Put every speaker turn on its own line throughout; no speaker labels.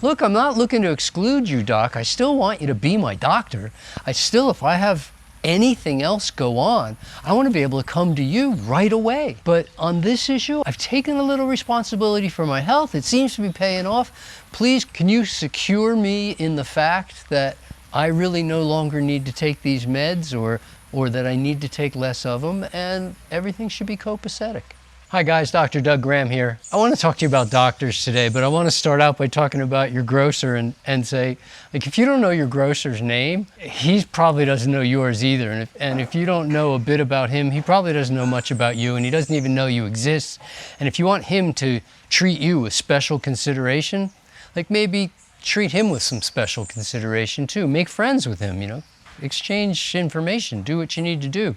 Look, I'm not looking to exclude you, doc. I still want you to be my doctor. If I have anything else go on, I want to be able to come to you right away. But on this issue, I've taken a little responsibility for my health. It seems to be paying off. Please, can you secure me in the fact that I really no longer need to take these meds, or that I need to take less of them, and everything should be copacetic. Hi guys, Dr. Doug Graham here. I want to talk to you about doctors today, but I want to start out by talking about your grocer and say, like, if you don't know your grocer's name, he probably doesn't know yours either. And if you don't know a bit about him, he probably doesn't know much about you, and he doesn't even know you exist. And if you want him to treat you with special consideration, like maybe treat him with some special consideration too. Make friends with him, exchange information, do what you need to do.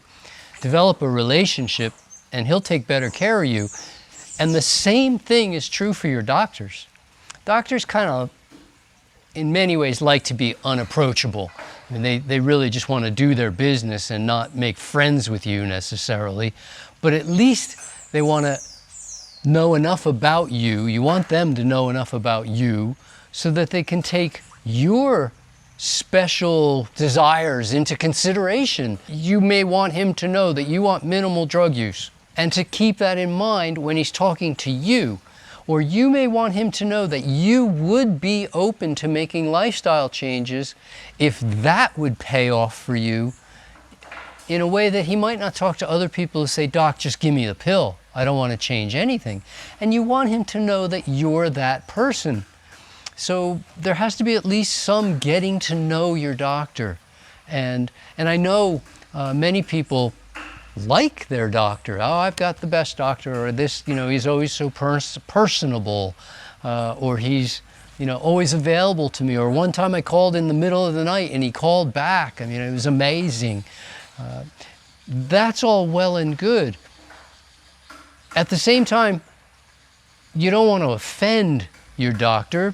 Develop a relationship, and he'll take better care of you. And the same thing is true for your doctors. Doctors kind of, in many ways, like to be unapproachable. I mean, they really just want to do their business and not make friends with you necessarily. But at least they want to know enough about you. You want them to know enough about you so that they can take your special desires into consideration. You may want him to know that you want minimal drug use, and to keep that in mind when he's talking to you. Or you may want him to know that you would be open to making lifestyle changes if that would pay off for you in a way that he might not talk to other people who say, "Doc, just give me the pill. I don't want to change anything." And you want him to know that you're that person. So there has to be at least some getting to know your doctor. And I know many people like their doctor. Oh, I've got the best doctor, or this, he's always so personable, or he's, always available to me. Or one time I called in the middle of the night and he called back. I mean, it was amazing. That's all well and good. At the same time, you don't want to offend your doctor,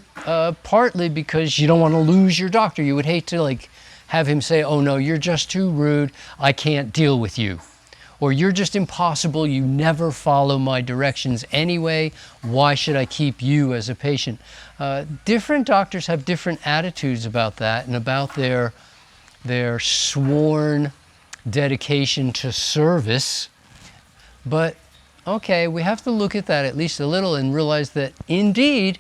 partly because you don't want to lose your doctor. You would hate to have him say, "Oh no, you're just too rude, I can't deal with you." Or "You're just impossible, you never follow my directions anyway, why should I keep you as a patient?" Different doctors have different attitudes about that and about their sworn dedication to service. But okay, we have to look at that at least a little and realize that indeed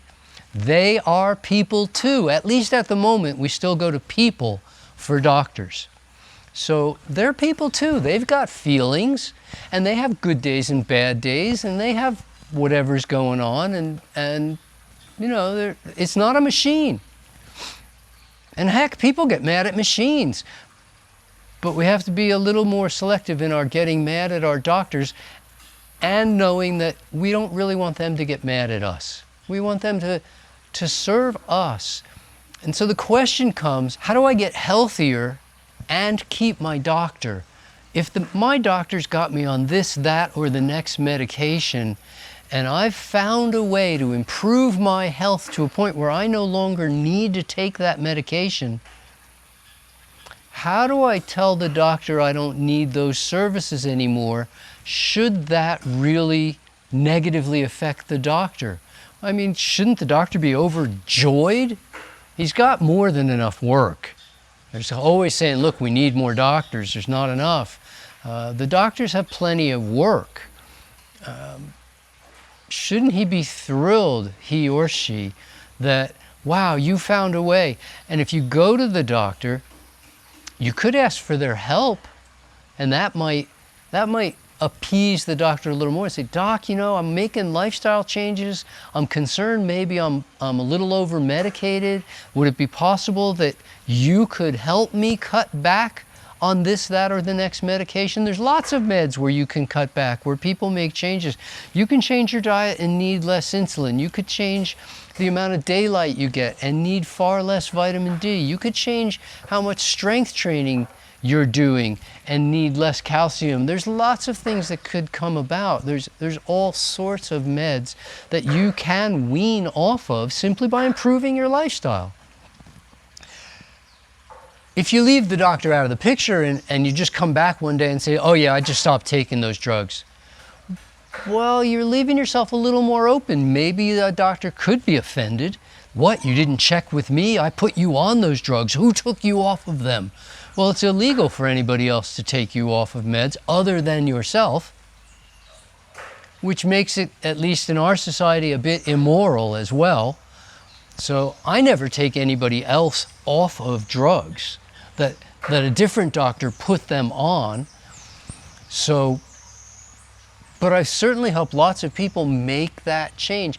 they are people too. At least at the moment, we still go to people for doctors. So they're people too. They've got feelings, and they have good days and bad days, and they have whatever's going on, and it's not a machine. And heck, people get mad at machines. But we have to be a little more selective in our getting mad at our doctors, and knowing that we don't really want them to get mad at us. We want them to serve us. And so the question comes, how do I get healthier and keep my doctor? If my doctor's got me on this, that, or the next medication, and I've found a way to improve my health to a point where I no longer need to take that medication, how do I tell the doctor I don't need those services anymore? Should that really negatively affect the doctor? I mean, shouldn't the doctor be overjoyed? He's got more than enough work. There's always saying, look, we need more doctors. There's not enough. The doctors have plenty of work. Shouldn't he be thrilled, he or she, that, wow, you found a way? And if you go to the doctor, you could ask for their help, and that might appease the doctor a little more and say, "Doc, I'm making lifestyle changes. I'm concerned maybe I'm a little over medicated. Would it be possible that you could help me cut back on this, that, or the next medication?" There's lots of meds where you can cut back, where people make changes. You can change your diet and need less insulin. You could change the amount of daylight you get and need far less vitamin D. You could change how much strength training you're doing and need less calcium. There's lots of things that could come about. There's all sorts of meds that you can wean off of simply by improving your lifestyle. If you leave the doctor out of the picture and you just come back one day and say, "Oh yeah, I just stopped taking those drugs," well, you're leaving yourself a little more open. Maybe the doctor could be offended What, you didn't check with me? I put you on those drugs. Who took you off of them? Well, it's illegal for anybody else to take you off of meds other than yourself, which makes it, at least in our society, a bit immoral as well. So I never take anybody else off of drugs that a different doctor put them on. So, but I've certainly helped lots of people make that change.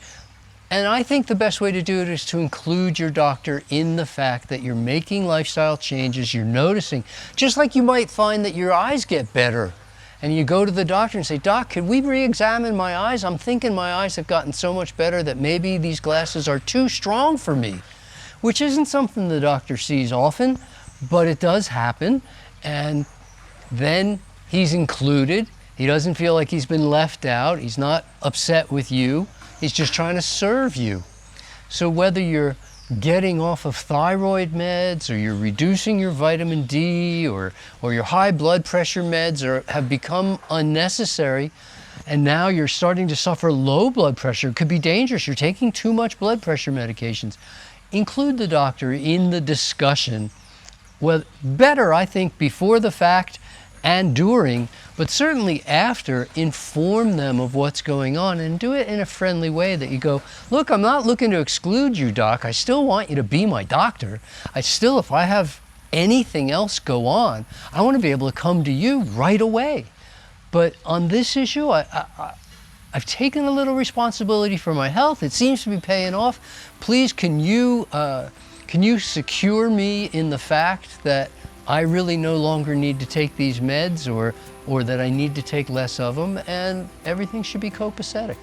And I think the best way to do it is to include your doctor in the fact that you're making lifestyle changes, you're noticing, just like you might find that your eyes get better. And you go to the doctor and say, Doc, could we re-examine my eyes? I'm thinking my eyes have gotten so much better that maybe these glasses are too strong for me, which isn't something the doctor sees often, but it does happen. And then he's included. He doesn't feel like he's been left out. He's not upset with you. He's just trying to serve you. So whether you're getting off of thyroid meds, or you're reducing your vitamin D, or your high blood pressure meds have become unnecessary, and now you're starting to suffer low blood pressure, it could be dangerous. You're taking too much blood pressure medications. Include the doctor in the discussion. Well, better, I think, before the fact and during, but certainly after, inform them of what's going on, and do it in a friendly way that you go, look, I'm not looking to exclude you, Doc. I still want you to be my doctor. If I have anything else go on, I want to be able to come to you right away. But on this issue, I've taken a little responsibility for my health. It seems to be paying off. Please, can you secure me in the fact that I really no longer need to take these meds, or that I need to take less of them, and everything should be copacetic.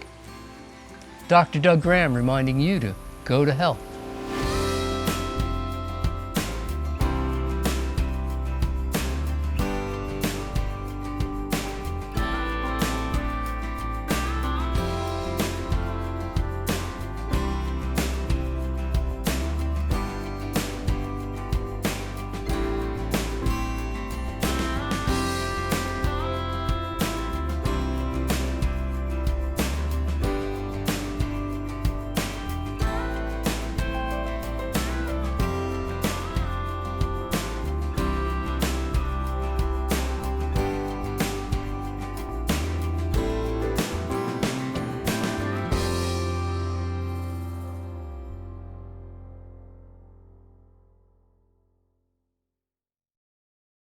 Dr. Doug Graham reminding you to go to health.